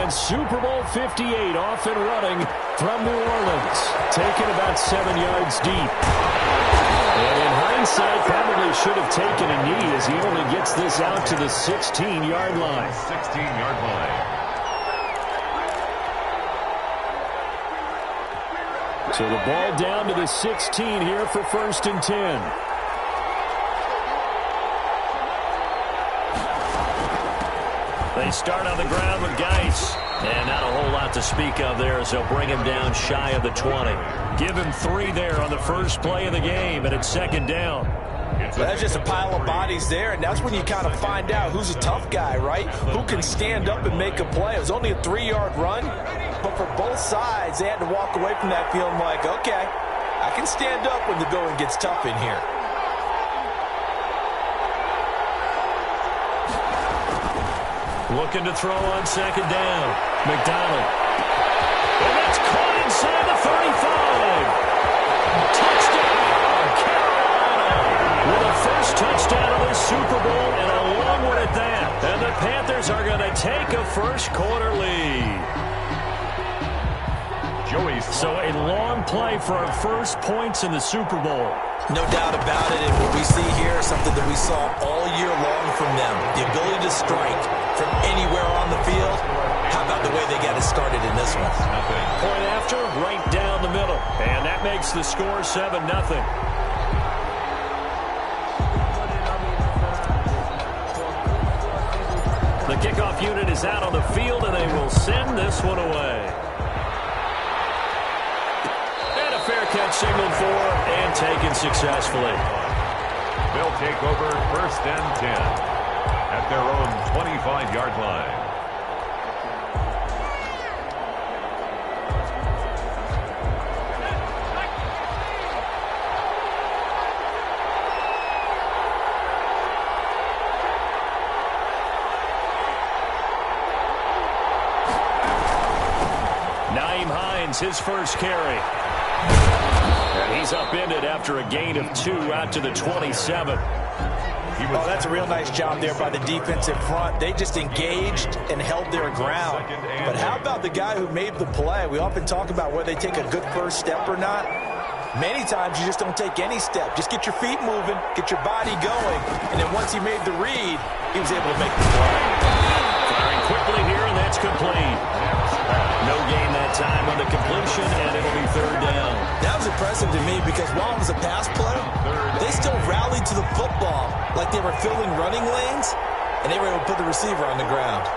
And Super Bowl 58 off and running from New Orleans. Taken about 7 yards deep. And in hindsight, probably should have taken a knee as he only gets this out to the 16-yard line. 16-yard line. So the ball down to the 16 here for 1st and 10. They start on the ground with Geis. And not a whole lot to speak of there as they'll bring him down shy of the 20. Give him 3 there on the first play of the game, and it's 2nd down. Well, that's just a pile of bodies there, and that's when you kind of find out who's a tough guy, right? Who can stand up and make a play. It was only a 3-yard run, but for both sides, they had to walk away from that feeling like, okay, I can stand up when the going gets tough in here. Looking to throw on 2nd down. McDonald. And that's caught inside the 35. Touchdown, Carolina. With a first touchdown of the Super Bowl and a long one at that. And the Panthers are going to take a first-quarter lead. So a long play for our first points in the Super Bowl. No doubt about it, and what we see here is something that we saw all year long from them. The ability to strike from anywhere on the field. How about the way they got it started in this one? Point after, right down the middle. And that makes the score 7-0. The kickoff unit is out on the field, and they will send this one away. And a fair catch signaled for and taken successfully. They'll take over 1st and 10 at their own 25-yard line. His first carry. And he's upended after a gain of 2 out to the 27. Oh, that's a real nice job there by the defensive front. They just engaged and held their ground. But how about the guy who made the play? We often talk about whether they take a good first step or not. Many times you just don't take any step. Just get your feet moving, get your body going, and then once he made the read, he was able to make the play. Firing quickly here, and that's complete. No gain that time on the completion, and it'll be 3rd down. That was impressive to me because while it was a pass play, they still rallied to the football like they were filling running lanes, and they were able to put the receiver on the ground.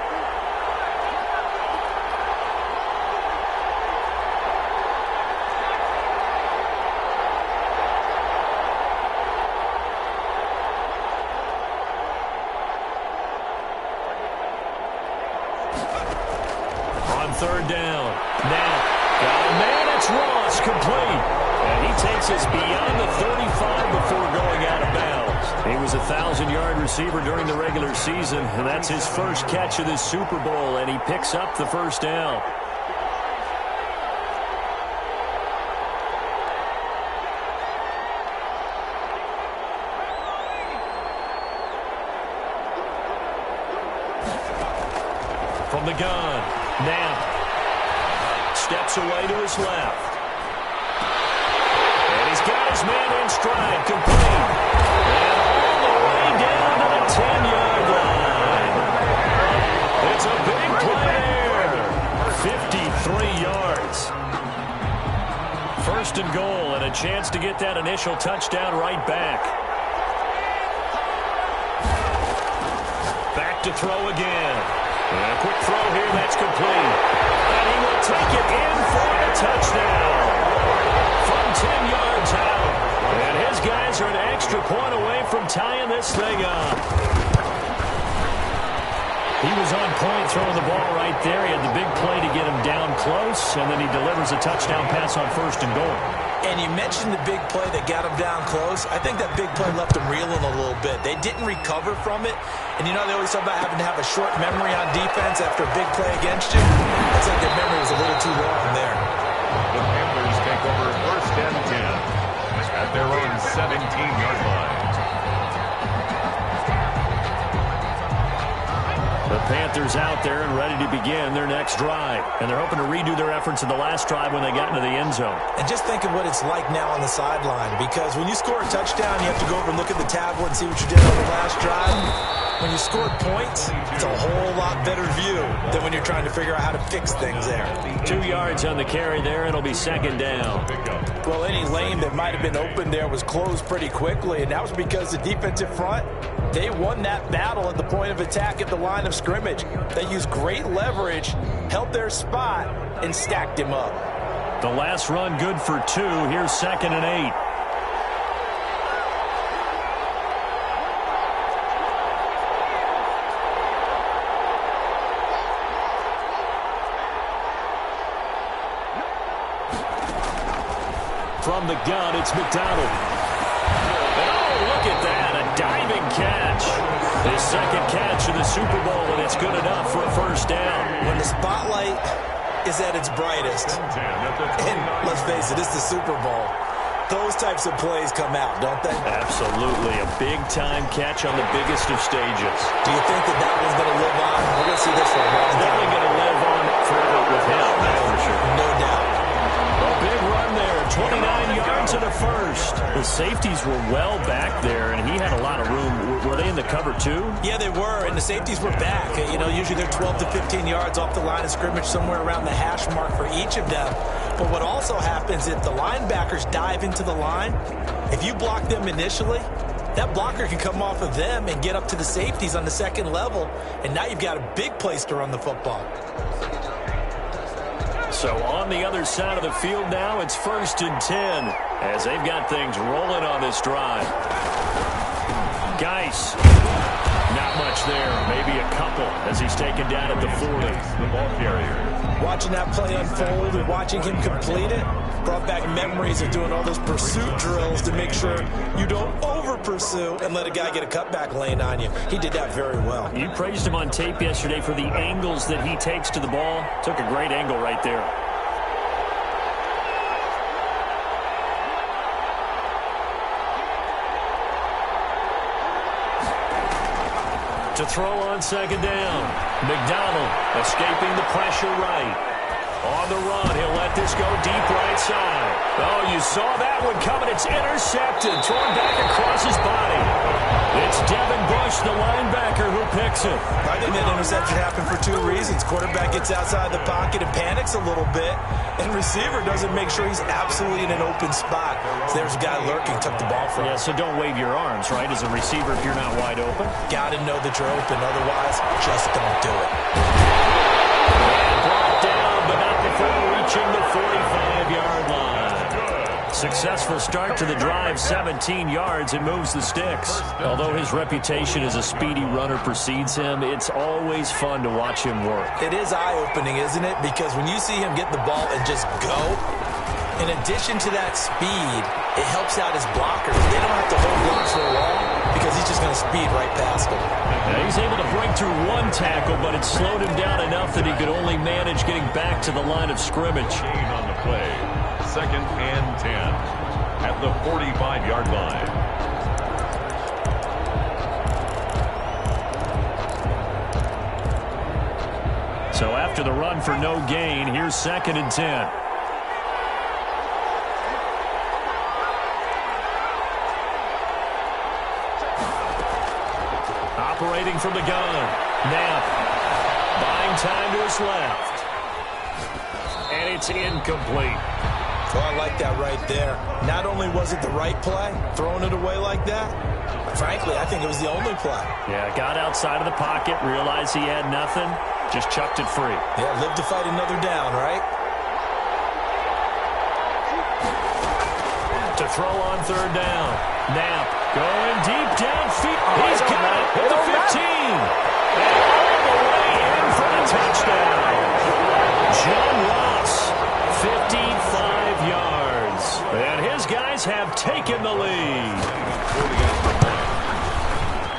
On 3rd down. Now, got a man. It's Ross, complete. And he takes us beyond the 35 before going out of bounds. He was a 1,000-yard receiver during the regular season, and that's his first catch of this Super Bowl, and he picks up the 1st down. From the gun, now steps away to his left. And he's got his man in stride, complete. And all the way down to the 10-yard line. It's a big play there. 53 yards. 1st and goal, and a chance to get that initial touchdown right back. Back to throw again. And a quick throw here, that's complete. And he will take it in for a touchdown. From 10 yards out. And his guys are an extra point away from tying this thing up. He was on point throwing the ball right there. He had the big play to get him down close, and then he delivers a touchdown pass on 1st and goal. And you mentioned the big play that got him down close. I think that big play left him reeling a little bit. They didn't recover from it. And you know they always talk about having to have a short memory on defense after a big play against you. It's like their memory was a little too long there. The Panthers take over 1st and 10 at their own 17-yard line. The Panthers players out there and ready to begin their next drive. And they're hoping to redo their efforts in the last drive when they got into the end zone. And just think of what it's like now on the sideline, because when you score a touchdown, you have to go over and look at the tablet and see what you did on the last drive. When you scored points, it's a whole lot better view than when you're trying to figure out how to fix things there. 2 yards on the carry there. It'll be second down. Well, any lane that might have been open there was closed pretty quickly, and that was because the defensive front, they won that battle at the point of attack at the line of scrimmage. They used great leverage, held their spot, and stacked him up. The last run good for 2. Here's 2nd and 8. From the gun, it's McDonald. Oh, look at that, a diving catch. His second catch of the Super Bowl, and it's good enough for a first down. When the spotlight is at its brightest, and let's face it, it's the Super Bowl, those types of plays come out, don't they? Absolutely, a big-time catch on the biggest of stages. Do you think that that one's going to live on? We're going to see this for a long time. Definitely going to live on forever with him, that's for sure. No doubt. A big run there, 29 yards and a first. The safeties were well back there, and he had a lot of room. Were they in the cover too? Yeah, they were, and the safeties were back. You know, usually they're 12 to 15 yards off the line of scrimmage, somewhere around the hash mark for each of them. But what also happens if the linebackers dive into the line, if you block them initially, that blocker can come off of them and get up to the safeties on the second level, and now you've got a big place to run the football. So on the other side of the field now, it's 1st and 10 as they've got things rolling on this drive. Geis, not much there, maybe a couple as he's taken down at the 40. The ball carrier. Watching that play unfold and watching him complete it brought back memories of doing all those pursuit drills to make sure you don't over-pursue and let a guy get a cutback lane on you. He did that very well. You praised him on tape yesterday for the angles that he takes to the ball. Took a great angle right there. To throw on second down. McDonald escaping the pressure right. On the run, he'll let this go deep right side. Oh, you saw that one coming. It's intercepted. Thrown back across his body. It's Devin Bush, the linebacker, who picks it. I think that interception happened for 2 reasons. Quarterback gets outside the pocket and panics a little bit, and receiver doesn't make sure he's absolutely in an open spot. So there's a guy lurking, took the ball from him. Yeah, so don't wave your arms, right, as a receiver if you're not wide open. Got to know that you're open. Otherwise, just don't do it. Brought down, but not before reaching the 45-yard line. Successful start to the drive, 17 yards, and moves the sticks. Although his reputation as a speedy runner precedes him, it's always fun to watch him work. It is eye-opening, isn't it? Because when you see him get the ball and just go, in addition to that speed, it helps out his blockers. They don't have to hold blocks for long because he's just going to speed right past them. Now he's able to break through one tackle, but it slowed him down enough that he could only manage getting back to the line of scrimmage. Gain on the play. 2nd and 10 at the 45-yard line. So after the run for no gain, here's 2nd and 10. Operating from the gun. Knapp buying time to his left. And it's incomplete. Oh, I like that right there. Not only was it the right play, throwing it away like that, frankly, I think it was the only play. Yeah, got outside of the pocket, realized he had nothing, just chucked it free. Yeah, live to fight another down, right? To throw on 3rd down. Knapp going deep downfield. He's got it at the 15. And all the way in for the touchdown. John Ross, 55 yards. And his guys have taken the lead.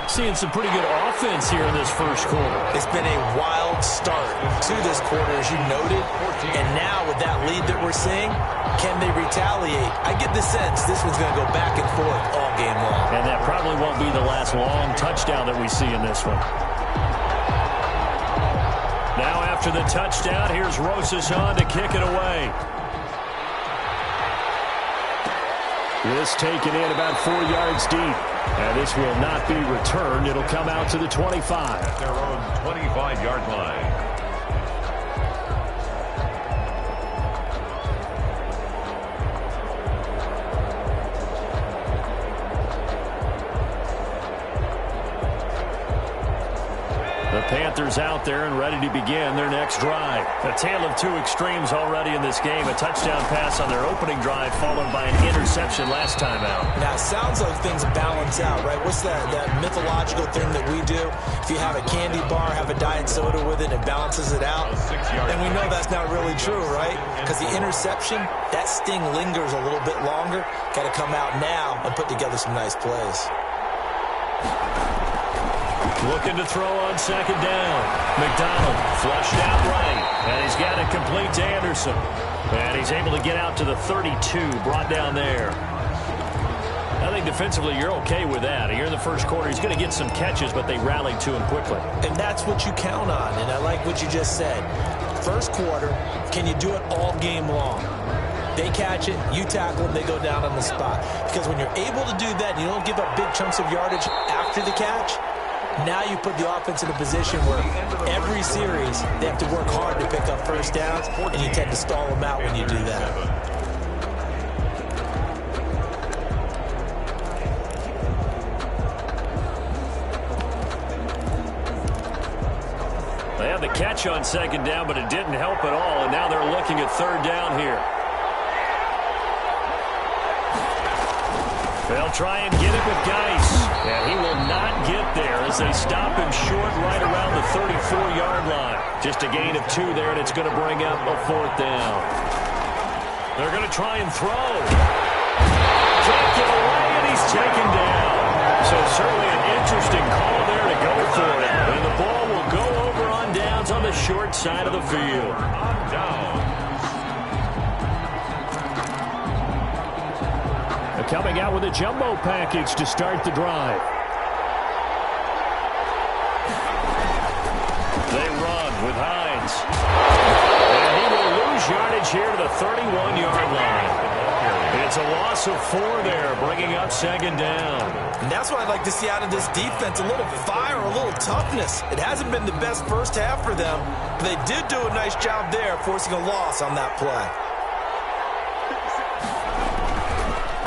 Seeing some pretty good offense here in this first quarter. It's been a wild start to this quarter, as you noted. And now with that lead that we're seeing, can they retaliate? I get the sense this one's going to go back and forth all game long. And that probably won't be the last long touchdown that we see in this one. After the touchdown, here's Rosas on to kick it away. This taken in about 4 yards deep. And this will not be returned. It'll come out to the 25. At their own 25-yard line. The Panthers out there and ready to begin their next drive. A tale of two extremes already in this game. A touchdown pass on their opening drive followed by an interception last time out. Now, it sounds like things balance out, right? What's that mythological thing that we do? If you have a candy bar, have a diet soda with it, it balances it out. And we know that's not really true, right? Because the interception, that sting lingers a little bit longer. Got to come out now and put together some nice plays. Looking to throw on second down. McDonald flushed out right. And he's got it complete to Anderson. And he's able to get out to the 32, brought down there. I think defensively you're okay with that. Here in the first quarter, he's going to get some catches, but they rallied to him quickly. And that's what you count on, and I like what you just said. First quarter, can you do it all game long? They catch it, you tackle them, they go down on the spot. Because when you're able to do that, and you don't give up big chunks of yardage after the catch, now you put the offense in a position where every series they have to work hard to pick up first downs, and you tend to stall them out when you do that. They had the catch on second down, but it didn't help at all, and now they're looking at third down here. They'll try and get it with Geis, and he will not get there as they stop him short right around the 34-yard line. Just a gain of 2 there, and it's going to bring up a fourth down. They're going to try and throw. Can't get away, and he's taken down. So certainly an interesting call there to go for it. And the ball will go over on downs on the short side of the field. On down. Coming out with a jumbo package to start the drive. They run with Hines. And he will lose yardage here to the 31-yard line. It's a loss of 4 there, bringing up second down. And that's what I'd like to see out of this defense, a little fire, a little toughness. It hasn't been the best first half for them, but they did do a nice job there, forcing a loss on that play.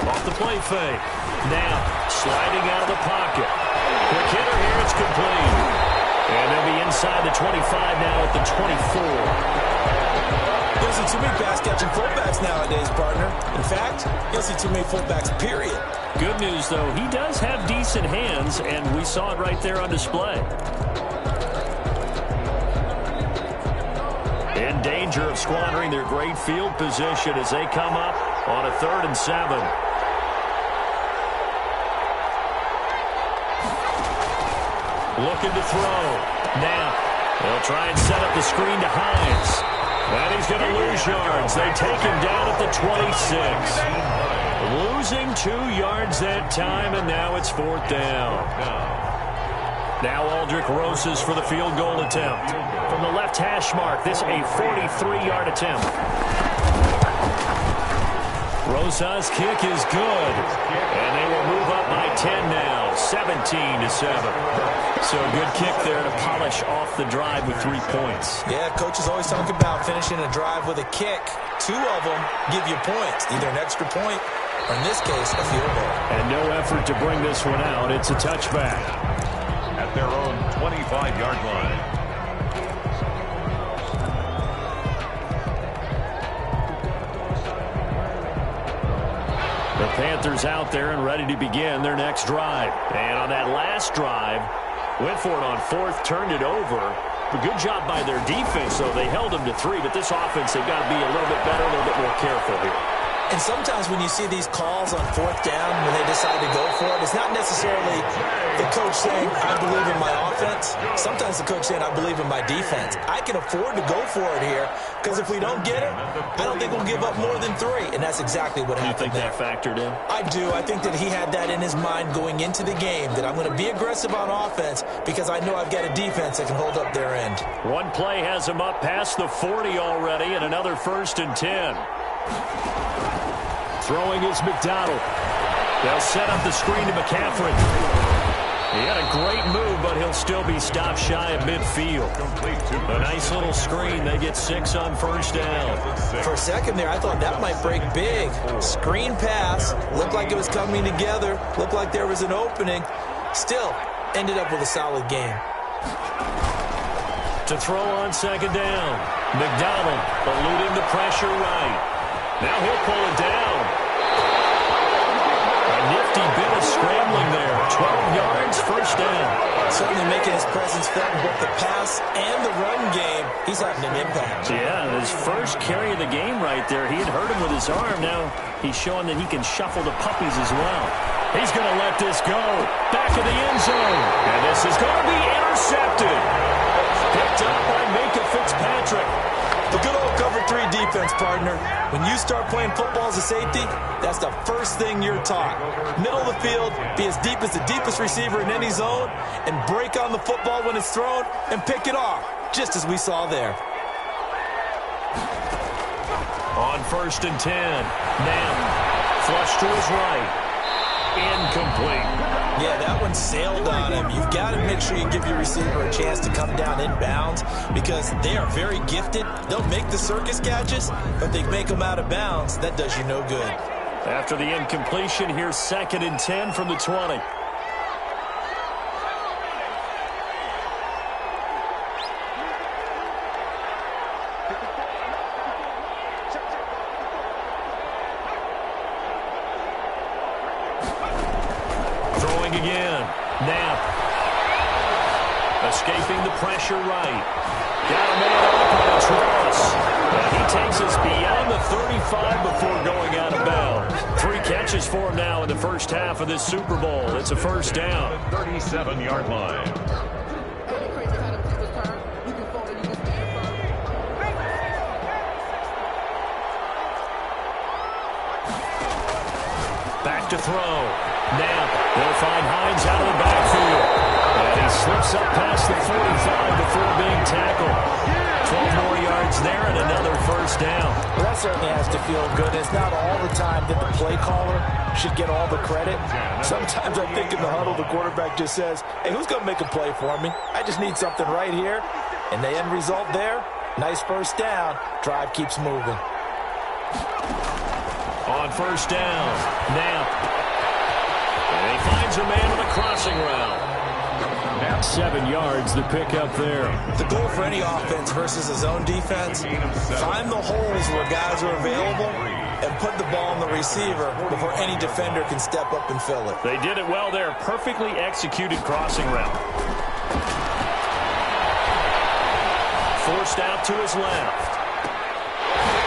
Off the play fake. Now, sliding out of the pocket. Quick hitter here, it's complete. And they'll be inside the 25 now at the 24. You don't see too many pass-catching fullbacks nowadays, partner. In fact, you don't see too many fullbacks, period. Good news, though, he does have decent hands, and we saw it right there on display. In danger of squandering their great field position as they come up on a 3rd and 7. Looking to throw. Now, they'll try and set up the screen to Hines. And he's going to lose yards. They take him down at the 26. Losing 2 yards that time, and now it's 4th down. Now Aldrich Rosas for the field goal attempt. From the left hash mark, this a 43-yard attempt. Rosas' kick is good. And they will move up by 10 now, 17-7. So a good kick there to polish off the drive with 3 points. Yeah, coaches always talk about finishing a drive with a kick. 2 of them give you points, either an extra point or, in this case, a field goal. And no effort to bring this one out. It's a touchback. At their own 25-yard line. The Panthers out there and ready to begin their next drive. And on that last drive, went for it on 4th, turned it over. But good job by their defense, though. They held them to 3, but this offense, they've got to be a little bit better, a little bit more careful here. And sometimes when you see these calls on fourth down, when they decide to go for it, it's not necessarily the coach saying, I believe in my offense. Sometimes the coach saying, I believe in my defense. I can afford to go for it here because if we don't get it, I don't think we'll give up more than 3. And that's exactly what happened there. You think that factored in? I do. I think that he had that in his mind going into the game, that I'm going to be aggressive on offense because I know I've got a defense that can hold up their end. One play has him up past the 40 already, and another 1st and 10. Throwing is McDonald. They'll set up the screen to McCaffrey. He had a great move, but he'll still be stopped shy of midfield. A nice little screen. They get 6 on 1st down. For a second there, I thought that might break big. Screen pass. Looked like it was coming together. Looked like there was an opening. Still, ended up with a solid game. To throw on 2nd down. McDonald eluding the pressure right. Now he'll pull it down. A nifty bit of scrambling there. 12 yards, 1st down. Certainly making his presence felt in both the pass and the run game. He's having an impact. Yeah, his first carry of the game right there. He had hurt him with his arm. Now he's showing that he can shuffle the puppies as well. He's going to let this go. Back of the end zone. And this is going to be intercepted. Picked up by Minka Fitzpatrick. The good old cover 3 defense, partner. When you start playing football as a safety, that's the first thing you're taught. Middle of the field, be as deep as the deepest receiver in any zone, and break on the football when it's thrown and pick it off, just as we saw there. On 1st and 10, Nam flush to his right. Incomplete. Yeah, that one sailed on him. You've got to make sure you give your receiver a chance to come down inbounds because they are very gifted. They'll make the circus catches, but they make them out of bounds. That does you no good. After the incompletion, here's 2nd and 10 from the 20. Again, Knapp escaping the pressure right. Got a man up, it's Ross. And he takes us beyond the 35 before going out of bounds. 3 catches for him now in the first half of this Super Bowl. It's a 1st down. 37-yard line. Back to throw. Now they'll find Hines out of the backfield. And he slips up past the 45 before being tackled. 12 more yards there and another 1st down. Well, that certainly has to feel good. It's not all the time that the play caller should get all the credit. Sometimes I think in the huddle, the quarterback just says, hey, who's going to make a play for me? I just need something right here. And the end result there, nice 1st down. Drive keeps moving. On 1st down, Knapp. And he finds a man on a crossing route. 7 yards, the pickup there. The goal for any offense versus a zone defense, find the holes where guys are available and put the ball on the receiver before any defender can step up and fill it. They did it well there. Perfectly executed crossing route. Forced out to his left.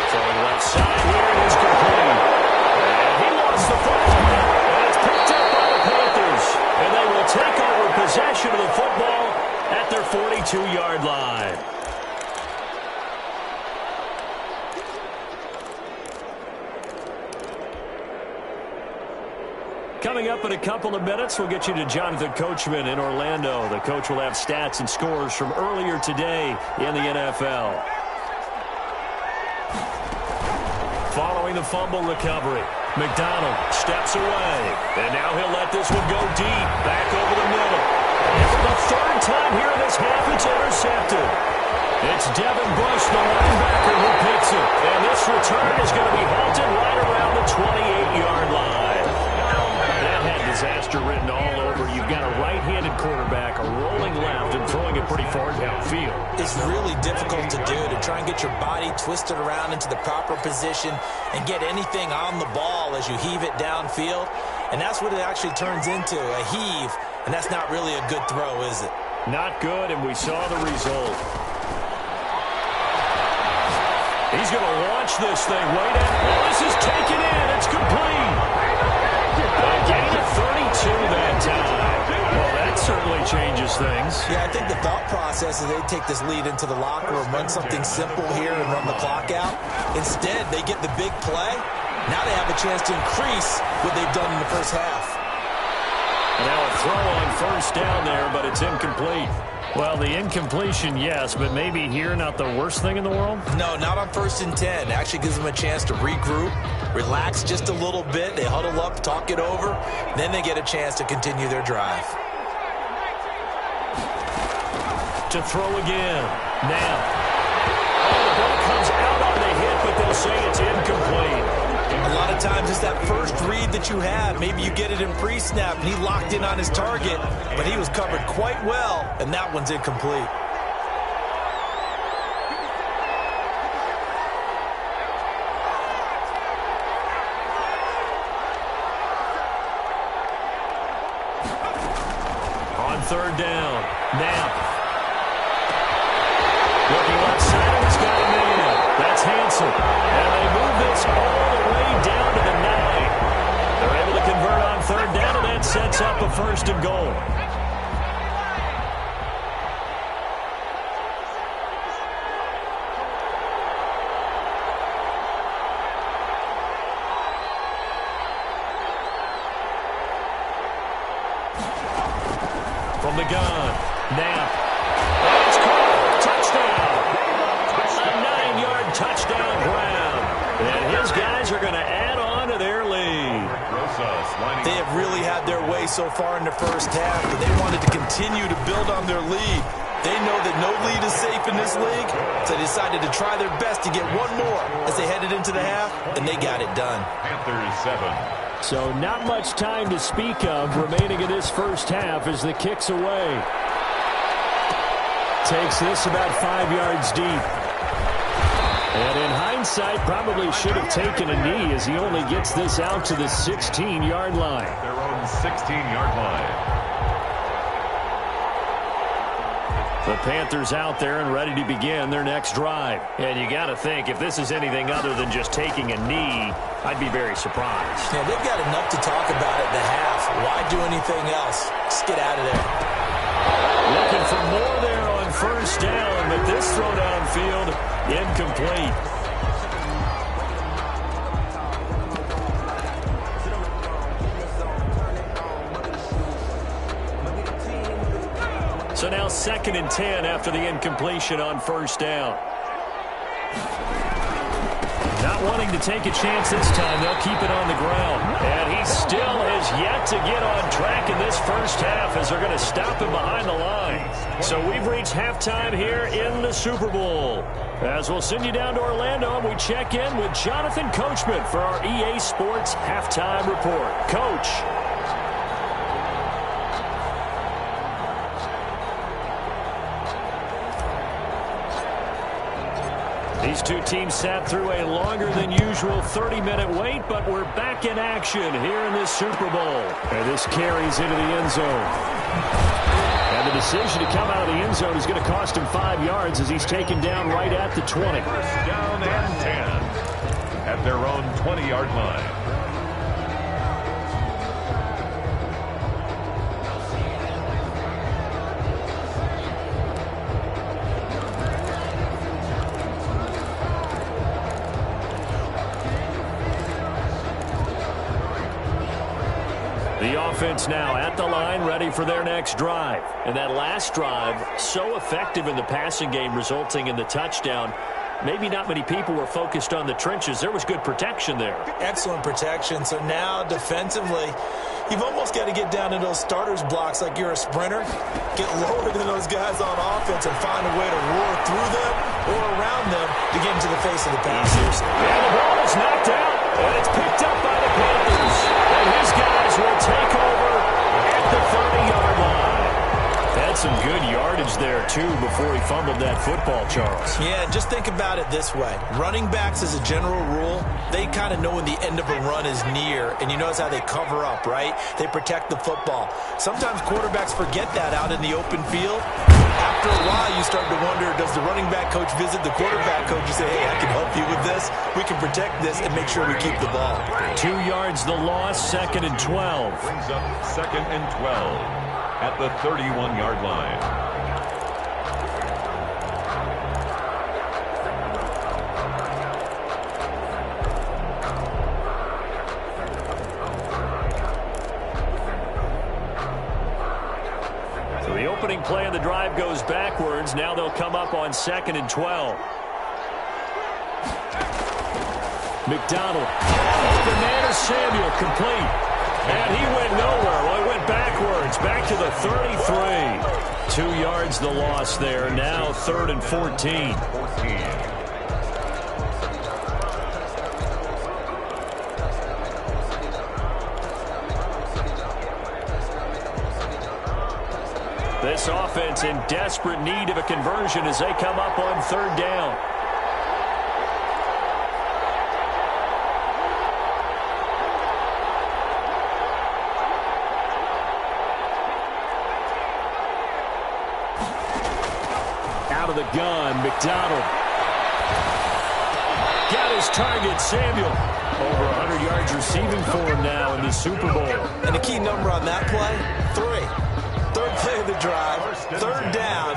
Throwing left side here, it is complete. And he lost the football. And it's picked up by the Panthers. And they will take over possession of the football at their 42-yard line. Coming up in a couple of minutes, we'll get you to Jonathan Coachman in Orlando. The coach will have stats and scores from earlier today in the NFL. Following the fumble recovery, McDonald steps away. And now he'll let this one go deep, back over the middle. And for the 3rd time here in this half, it's intercepted. It's Devin Bush, the linebacker, who picks it. And this return is going to be halted right around the 28-yard line. That had disaster written all over. You've got a right-handed quarterback, a rolling left, and throwing it pretty far downfield. It's really difficult to do, to try and get your body twisted around into the proper position and get anything on the ball as you heave it downfield. And that's what it actually turns into, a heave. And that's not really a good throw, is it? Not good, and we saw the result. He's going to launch this thing right at. Well, this is taken in. process is they take this lead into the locker room, run something simple here and run the clock out. Instead, they get the big play. Now they have a chance to increase what they've done in the first half. And now a throw on first down there, but it's incomplete. Well, the incompletion, yes, but maybe here not the worst thing in the world? No, not on 1st and 10. Actually gives them a chance to regroup, relax just a little bit. They huddle up, talk it over. Then they get a chance to continue their drive. To throw again. Now. Oh, the ball comes out on the hit, but they'll say it's incomplete. A lot of times it's that first read that you have. Maybe you get it in pre-snap, and he locked in on his target, but he was covered quite well, and that one's incomplete. On 3rd down. Now. Looking left side, and he's got a man. That's Hansen. And they move this all the way down to the 9. They're able to convert on 3rd down, and that sets up a 1st and goal. From the gun. Now. It's caught. Touchdown. A 9-yard touchdown ground. And his guys are going to add on to their lead. They have really had their way so far in the first half, but they wanted to continue to build on their lead. They know that no lead is safe in this league, so they decided to try their best to get one more as they headed into the half, and they got it done. Panthers 7. So not much time to speak of remaining in this first half as the kick's away. Takes this about 5 yards deep. And in hindsight, probably should have taken a knee as he only gets this out to the 16-yard line. Their own 16-yard line. The Panthers out there and ready to begin their next drive. And you got to think, if this is anything other than just taking a knee, I'd be very surprised. Yeah, they've got enough to talk about at the half. Why do anything else? Just get out of there. Looking for more there on 1st down, but this throw downfield, incomplete. So now 2nd and 10 after the incompletion on 1st down. Not wanting to take a chance this time, they'll keep it on the ground. And he still has yet to get on track in this first half as they're going to stop him behind the line. So we've reached halftime here in the Super Bowl. As we'll send you down to Orlando, and we check in with Jonathan Coachman for our EA Sports Halftime Report. Coach. These two teams sat through a longer than usual 30-minute wait, but we're back in action here in this Super Bowl. And this carries into the end zone. And the decision to come out of the end zone is going to cost him 5 yards as he's taken down right at the 20. 1st down and 10 at their own 20-yard line. The offense now at the line, ready for their next drive. And that last drive, so effective in the passing game, resulting in the touchdown. Maybe not many people were focused on the trenches. There was good protection there. Excellent protection. So now defensively, you've almost got to get down to those starters blocks like you're a sprinter. Get lower than those guys on offense and find a way to roar through them or around them to get into the face of the passers. And the ball is knocked out, and it's picked up by the Panthers. And his guys will take over at the 30-yard line. That's some good yardage there, too, before he fumbled that football, Charles. Yeah, just think about it this way. Running backs, as a general rule, they kind of know when the end of a run is near, and you notice how they cover up, right? They protect the football. Sometimes quarterbacks forget that out in the open field. After a while, you start to wonder, does the running back coach visit the quarterback coach and say, hey, I can help you with this? We can protect this and make sure we keep the ball. 2 yards the loss, 2nd and 12. Brings up 2nd and 12 at the 31-yard line. opening play of the drive goes backwards. Now they'll come up on 2nd and 12. McDonald. Open man is Samuel, complete. And he went nowhere. Well, he went backwards, back to the 33. 2 yards the loss there. Now 3rd and 14. This offense in desperate need of a conversion as they come up on 3rd down. Out of the gun, McDonald. Got his target, Samuel. Over 100 yards receiving for him now in the Super Bowl. And the key number on that play, 3. 3rd play of the drive, 3rd down,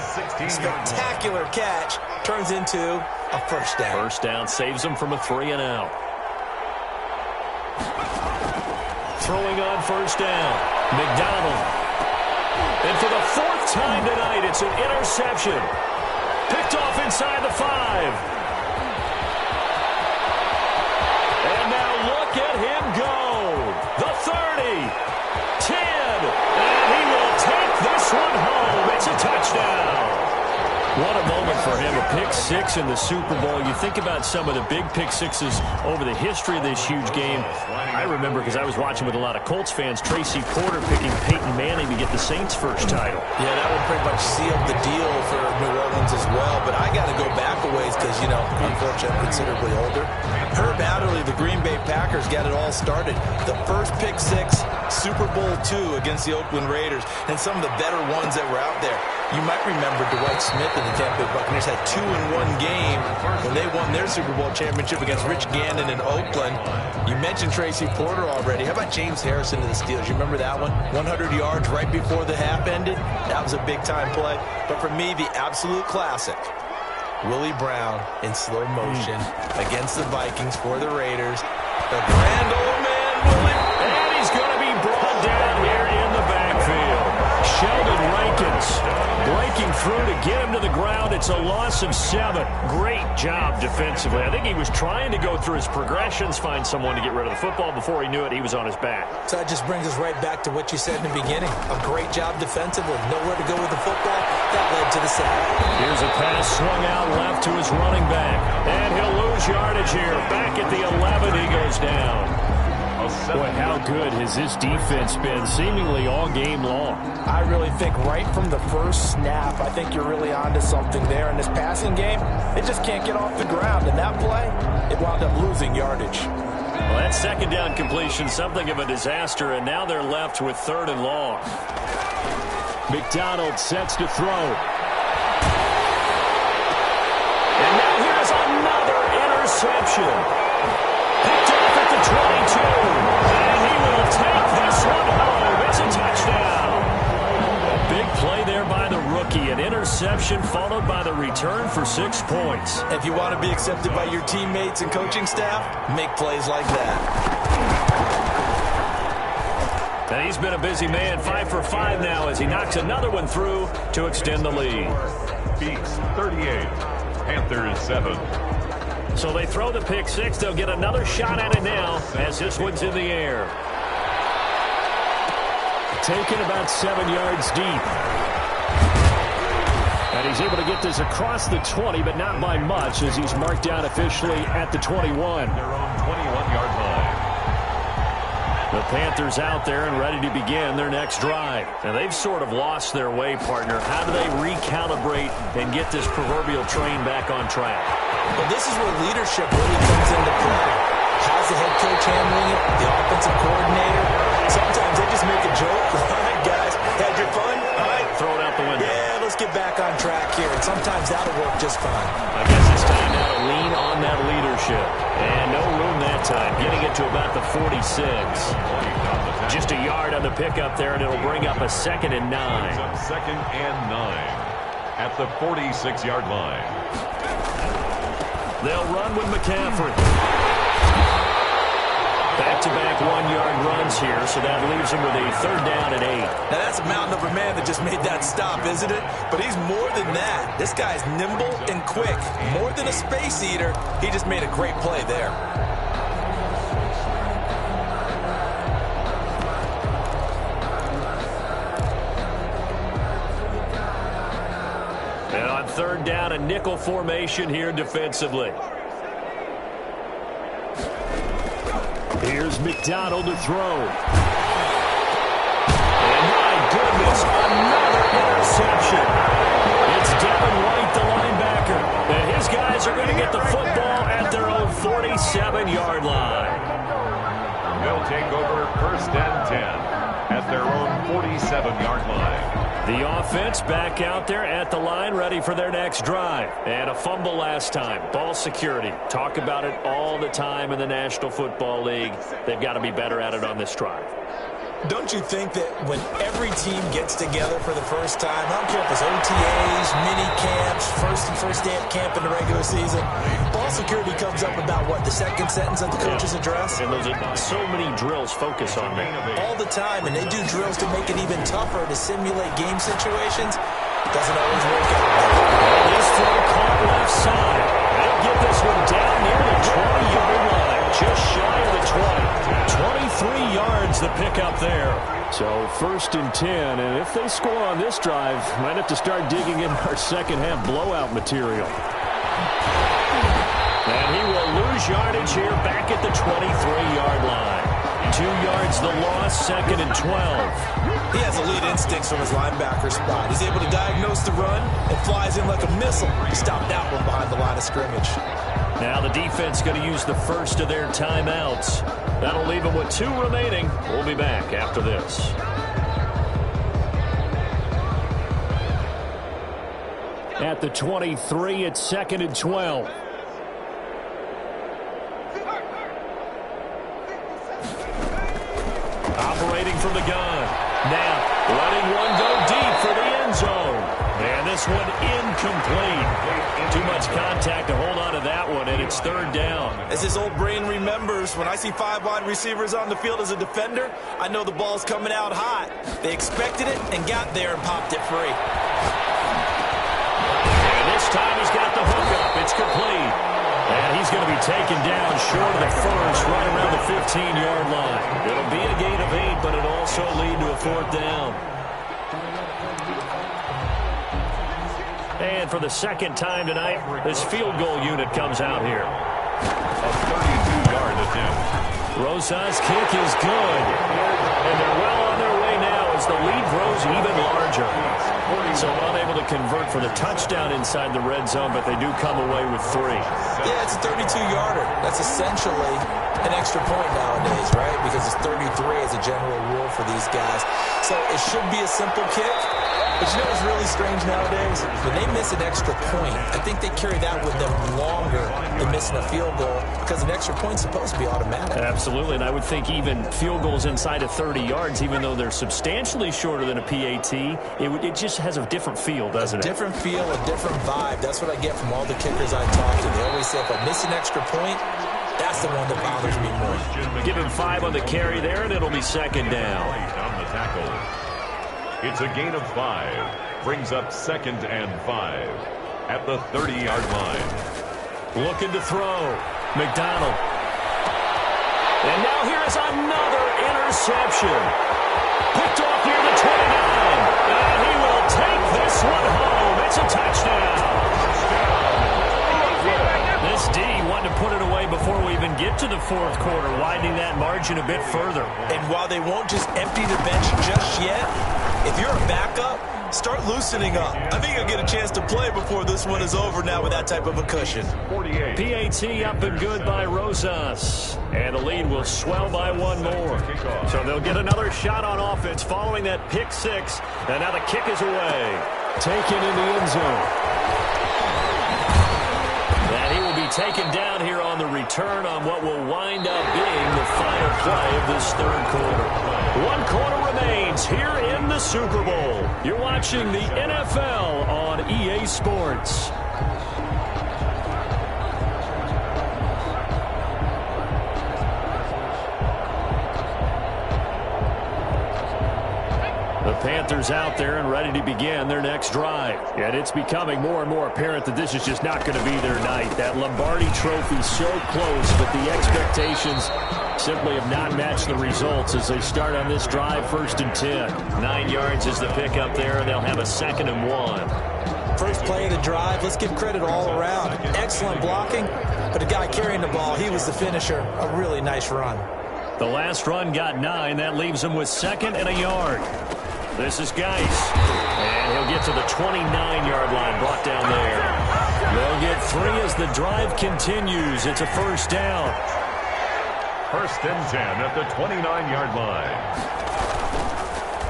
spectacular catch, turns into a 1st down. 1st down saves them from a 3 and out. Throwing on 1st down, McDonald. And for the 4th time tonight, it's an interception. Picked off inside the 5. And now look at him go. The 30, 10, and he will take this one home. It's a touchdown. What a moment for him, a pick 6 in the Super Bowl. You think about some of the big pick 6s over the history of this huge game. I remember, because I was watching with a lot of Colts fans, Tracy Porter picking Peyton Manning to get the Saints' first title. Yeah, that would pretty much seal the deal for New Orleans as well. But I got to go back a ways because, you know, unfortunately, I'm considerably older. Herb Adderley, the Green Bay Packers, got it all started. The first pick 6, Super Bowl II against the Oakland Raiders, and some of the better ones that were out there. You might remember Dwight Smith and the Tampa Bay Buccaneers had 2-in-1 game when they won their Super Bowl championship against Rich Gannon in Oakland. You mentioned Tracy Porter already. How about James Harrison to the Steelers? You remember that one? 100 yards right before the half ended. That was a big-time play. But for me, the absolute classic, Willie Brown in slow motion against the Vikings for the Raiders. The grand old man, Willie. And he's going to be brought down here in the backfield. Sheldon Rankins breaking through to get him to the ground. It's a loss of 7. Great job defensively. I think he was trying to go through his progressions, find someone to get rid of the football. Before he knew it, he was on his back. So that just brings us right back to what you said in the beginning. A great job defensively. Nowhere to go with the football. That led to the sack. Here's a pass swung out left to his running back. And he'll lose yardage here. Back at the 11, he goes down. Boy, how good has this defense been seemingly all game long? I really think right from the first snap, I think you're really onto something there. In this passing game, they just can't get off the ground. And that play, it wound up losing yardage. Well, that 2nd down completion, something of a disaster, and now they're left with 3rd and long. McDonald sets to throw. And now here's another interception. Picked off at the 22, and he will take this one home. It's a touchdown. A big play there by the rookie. An interception followed by the return for 6 points. If you want to be accepted by your teammates and coaching staff, make plays like that. And he's been a busy man, 5 for 5 now as he knocks another one through to extend the lead. Beats 38, Panthers 7. So they throw the pick 6. They'll get another shot at it now as this one's in the air. Taken about 7 yards deep. And he's able to get this across the 20, but not by much as he's marked down officially at the 21. Their own 21-yard line. The Panthers out there and ready to begin their next drive. And they've sort of lost their way, partner. How do they recalibrate and get this proverbial train back on track? Well, this is where leadership really comes into play. How's the head coach handling it? The offensive coordinator? Sometimes they just make a joke. All right, guys, had your fun? All right. Throw it out the window. Yeah, let's get back on track here. And sometimes that'll work just fine. I guess it's time now to lean on that leadership. And no room that time. Getting it to about the 46. Just a yard on the pickup there, and it'll bring up a 2nd and 9. 2nd and 9 at the 46-yard line. They'll run with McCaffrey. Back back-to-back one-yard runs here, so that leaves him with a 3rd down and 8. Now, that's a mountain of a man that just made that stop, isn't it? But he's more than that. This guy's nimble and quick. More than a space eater, he just made a great play there. And on 3rd down, a nickel formation here defensively. Here's McDonald to throw. And my goodness, another interception. It's Devin White, the linebacker. And his guys are going to get the football at their own 47-yard line. They'll take over 1st and 10 at their own 47-yard line. The offense back out there at the line, ready for their next drive. And a fumble last time. Ball security. Talk about it all the time in the National Football League. They've got to be better at it on this drive. Don't you think that when every team gets together for the first time, I don't care if it's OTAs, mini camps, first day of camp in the regular season, ball security comes up about what, the second sentence of the coach's address? And those are so many drills focus on that. All the time, and they do drills to make it even tougher to simulate game situations. Doesn't always work out. This throw caught left side. They'll get this one down near the 20-yard line, just shy of the 20. 23 yards the pickup there. So 1st and 10, and if they score on this drive, might have to start digging in our second-half blowout material. And he will lose yardage here back at the 23-yard line. 2 yards the loss, 2nd and 12. He has elite instincts from his linebacker spot. He's able to diagnose the run and flies in like a missile to stop that one behind the line of scrimmage. Now the defense going to use the first of their timeouts. That'll leave them with 2 remaining. We'll be back after this. At the 23, it's 2nd and 12. Operating from the gun. Now, letting one go deep for the end zone. And this one incomplete. Too much contact to hold on to that one, and it's 3rd down. As his old brain remembers, when I see 5 wide receivers on the field as a defender, I know the ball's coming out hot. They expected it and got there and popped it free. And this time he's got the hook up. It's complete. And he's going to be taken down short of the first, right around the 15-yard line. It'll be a gain of 8, but it'll also lead to a 4th down. And for the second time tonight, this field goal unit comes out here. A 32-yard attempt. Rosas' kick is good. And they're well on their way now as the lead grows even larger. So unable to convert for the touchdown inside the red zone, but they do come away with 3. Yeah, it's a 32-yarder. That's essentially an extra point nowadays, right? Because it's 33 as a general rule for these guys. So it should be a simple kick. But you know what's really strange nowadays? When they miss an extra point, I think they carry that with them longer than missing a field goal because an extra point's supposed to be automatic. Absolutely, and I would think even field goals inside of 30 yards, even though they're substantially shorter than a PAT, it just has a different feel, doesn't it? Different feel, a different vibe. That's what I get from all the kickers I talk to. They always say if I miss an extra point, that's the one that bothers me more. Give him 5 on the carry there, and it'll be 2nd down. On the tackle. It's a gain of 5. Brings up 2nd and 5 at the 30-yard line. Looking to throw. McDonald. And now here is another interception. Picked off near the 29. And he will take this one home. It's a touchdown. This D wanted to put it away before we even get to the 4th quarter, widening that margin a bit further. And while they won't just empty the bench just yet, if you're a backup, start loosening up. I think you'll get a chance to play before this one is over now with that type of a cushion. 48. PAT up and good by Rosas. And the lead will swell by 1 more. So they'll get another shot on offense following that pick 6. And now the kick is away. Taken in the end zone. And he will be taken down here on the return on what will wind up being the final play of this 3rd quarter. 1 quarter remains here in the Super Bowl. You're watching the NFL on EA Sports. The Panthers out there and ready to begin their next drive. And it's becoming more and more apparent that this is just not going to be their night. That Lombardi Trophy so close, but the expectations simply have not matched the results as they start on this drive, 1st and 10. 9 yards is the pickup there, and they'll have a 2nd and 1. First play of the drive, let's give credit all around. Excellent blocking, but the guy carrying the ball, he was the finisher. A really nice run. The last run got 9. That leaves him with 2nd and a yard. This is Geis, and he'll get to the 29-yard line, brought down there. They'll get 3 as the drive continues. It's a 1st down. 1st and 10 at the 29-yard line.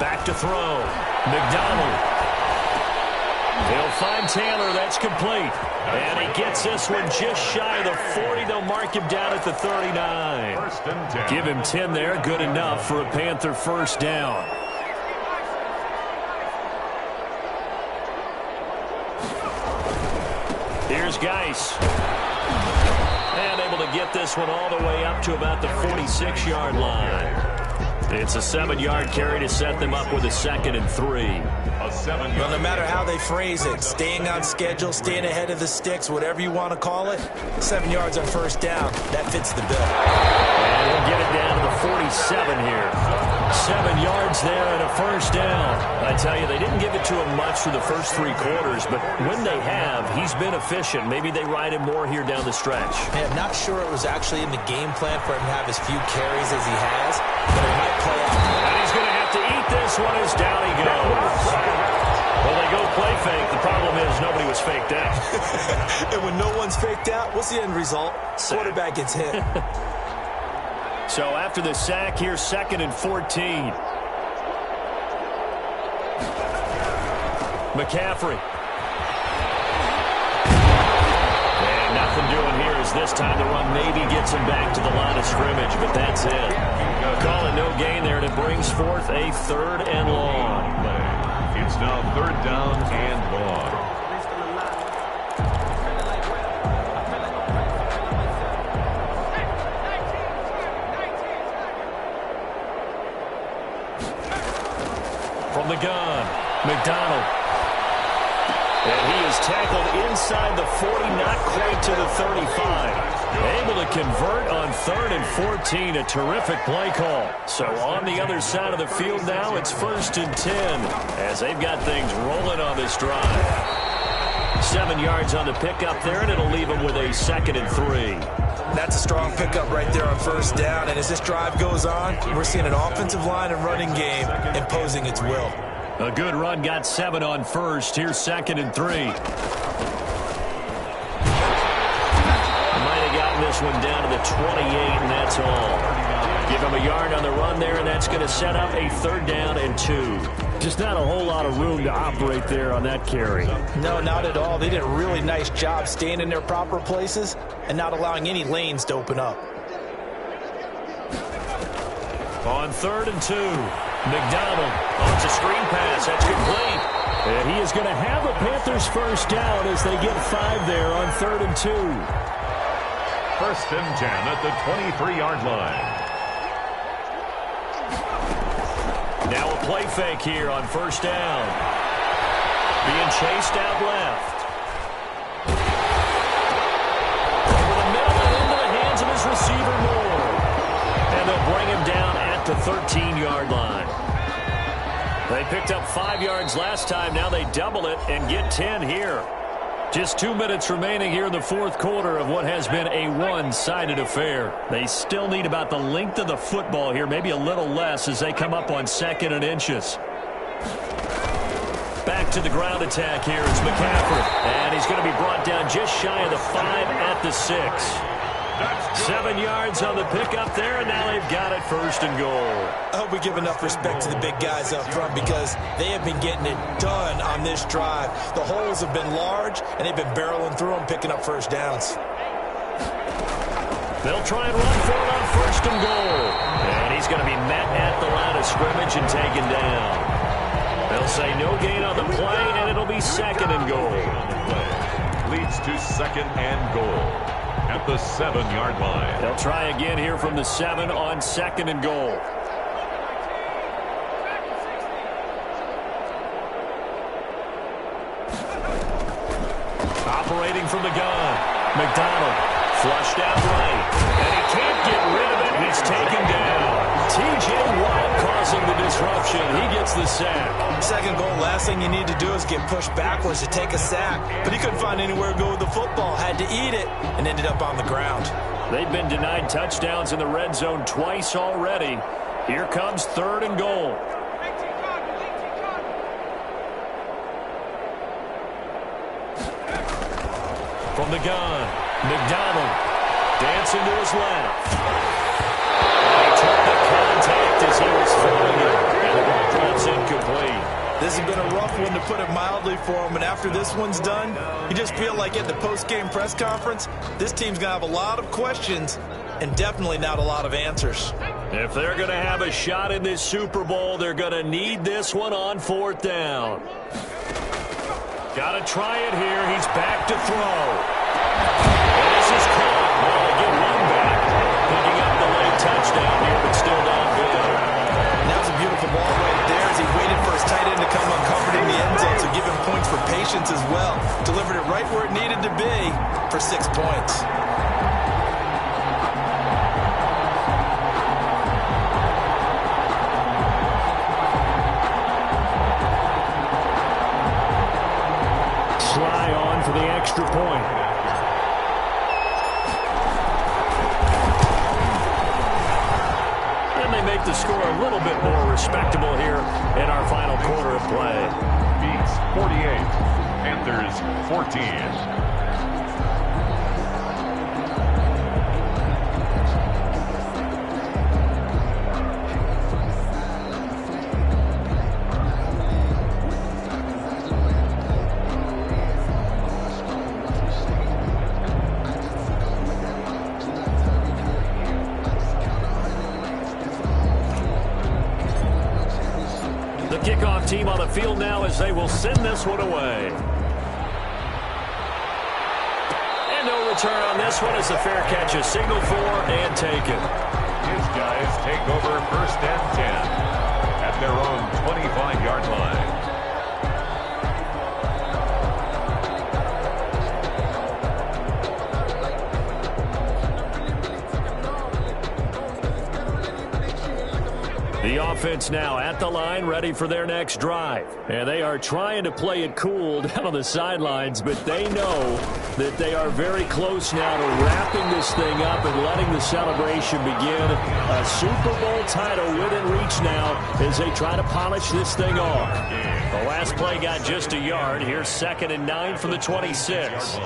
Back to throw. McDonald. They'll find Taylor. That's complete. And he gets this one just shy of the 40. They'll mark him down at the 39. 1st and 10. Give him 10 there. Good enough for a Panther 1st down. Here's Geis. And able to get this one all the way up to about the 46-yard line. It's a 7-yard carry to set them up with a 2nd and 3. Well, no matter how they phrase it, staying on schedule, staying ahead of the sticks, whatever you want to call it, 7 yards on 1st down, that fits the bill. And he'll get it down to the 47 here. 7 yards there and a 1st down. I tell you, they didn't give it to him much for the first 3 quarters, but when they have, he's been efficient. Maybe they ride him more here down the stretch. Yeah, I'm not sure it was actually in the game plan for him to have as few carries as he has, but it might play out. And he's going to have to eat this one as down he goes. Well, they go play fake. The problem is nobody was faked out. And when no one's faked out, what's the end result? Quarterback gets hit. So after the sack, here's 2nd and 14. McCaffrey. And nothing doing here as this time the run maybe gets him back to the line of scrimmage, but that's it. Call it no gain there, and it brings forth a 3rd and long. It's now 3rd down and long. From the gun, McDonald. And he is tackled inside the 40, not quite to the 35. Able to convert on 3rd and 14, a terrific play call. So on the other side of the field now, it's 1st and 10 as they've got things rolling on this drive. 7 yards on the pickup there, and it'll leave them with a 2nd and 3. That's a strong pickup right there on 1st down, and as this drive goes on, we're seeing an offensive line and running game imposing its will. A good run got 7 on 1st. Here's 2nd and 3. This one down to the 28, and that's all. Give him a yard on the run there, and that's going to set up a 3rd down and 2. Just not a whole lot of room to operate there on that carry. No, not at all. They did a really nice job staying in their proper places and not allowing any lanes to open up. On 3rd and 2, McDonald. Oh, it's a screen pass. That's complete. And he is going to have a Panthers 1st down as they get 5 there on 3rd and 2. 1st and 10 at the 23-yard line. Now a play fake here on 1st down. Being chased out left. Over the middle and into the hands of his receiver, Moore. And they'll bring him down at the 13-yard line. They picked up 5 yards last time. Now they double it and get 10 here. Just 2 minutes remaining here in the 4th quarter of what has been a one-sided affair. They still need about the length of the football here, maybe a little less as they come up on 2nd and inches. Back to the ground attack here is McCaffrey. And he's going to be brought down just shy of the 5 at the 6. 7 yards on the pickup there, and now they've got it 1st and goal. I hope we give enough respect to the big guys up front because they have been getting it done on this drive. The holes have been large, and they've been barreling through them, picking up 1st downs. They'll try and run for it on 1st and goal. And he's going to be met at the line of scrimmage and taken down. They'll say no gain on the play, and it'll be 2nd and goal. Leads to 2nd and goal at the 7-yard line. They'll try again here from the 7 on 2nd and goal. operating from the gun. McDonald flushed out right. And he can't get rid of it. He's taken down. T.J. Watt causing the disruption. He gets the sack. Second goal, last thing you need to do is get pushed backwards to take a sack. But he couldn't find anywhere to go with the football. Had to eat it and ended up on the ground. They've been denied touchdowns in the red zone twice already. Here comes 3rd and goal. From the gun, McDonald dancing to his left. And he took the contact as he was throwing it, and the ball drops incomplete. This has been a rough one, to put it mildly, for him. And after this one's done, you just feel like at the post-game press conference, this team's going to have a lot of questions and definitely not a lot of answers. If they're going to have a shot in this Super Bowl, they're going to need this one on 4th down. Got to try it here. He's back to throw. And this is caught. Well, they get one back. Picking up the late touchdown here, but still downfield. And that was a beautiful ball right there as he waited for his tight end to come uncovered in the end zone, so give him points for patience as well. Delivered it right where it needed to be for 6 points. Sly on for the extra point. And they make the score a little bit more respectable here in our final quarter of play. Beats 48. Panthers 14. Kickoff team on the field now as they will send this one away. And no return on this one as the fair catch is signaled for and taken. His guys take over 1st and 10 at their own 25-yard line. The offense now at the line, ready for their next drive. And they are trying to play it cool down on the sidelines, but they know that they are very close now to wrapping this thing up and letting the celebration begin. A Super Bowl title within reach now as they try to polish this thing off. The last play got just a yard. Here's 2nd and 9 from the 26.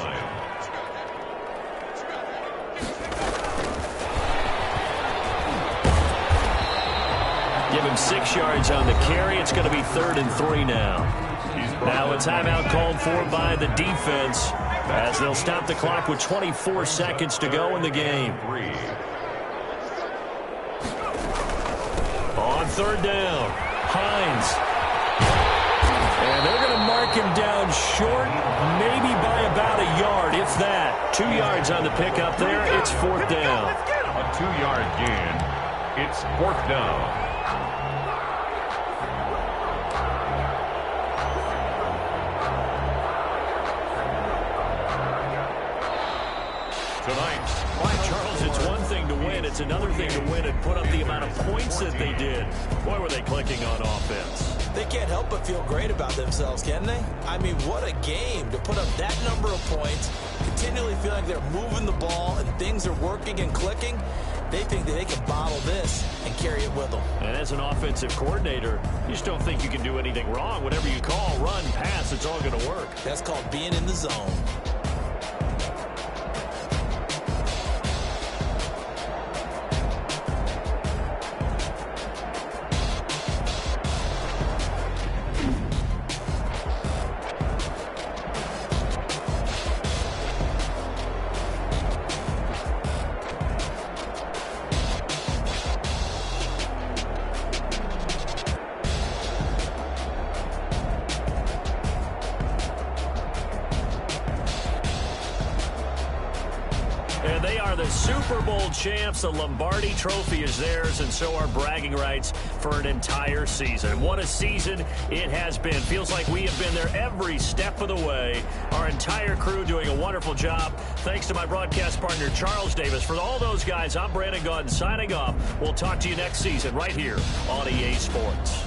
Give him 6 yards on the carry. It's going to be 3rd and 3 now. Now a timeout called for by the defense as they'll stop the clock with 24 seconds to go in the game. On 3rd down, Hines. And they're going to mark him down short, maybe by about a yard, if that. 2 yards on the pickup there. It's 4th down. A 2-yard gain. It's 4th down. Charles, it's one thing to win. It's another thing to win and put up the amount of points that they did. Boy, were they clicking on offense. They can't help but feel great about themselves, can they? I mean, what a game to put up that number of points, continually feel like they're moving the ball and things are working and clicking. They think that they can bottle this and carry it with them. And as an offensive coordinator, you just don't think you can do anything wrong. Whatever you call, run, pass, it's all going to work. That's called being in the zone. Super Bowl champs. The Lombardi Trophy is theirs, and so are bragging rights for an entire season. What a season it has been. Feels like we have been there every step of the way. Our entire crew doing a wonderful job. Thanks to my broadcast partner, Charles Davis. For all those guys, I'm Brandon Gaudin signing off. We'll talk to you next season right here on EA Sports.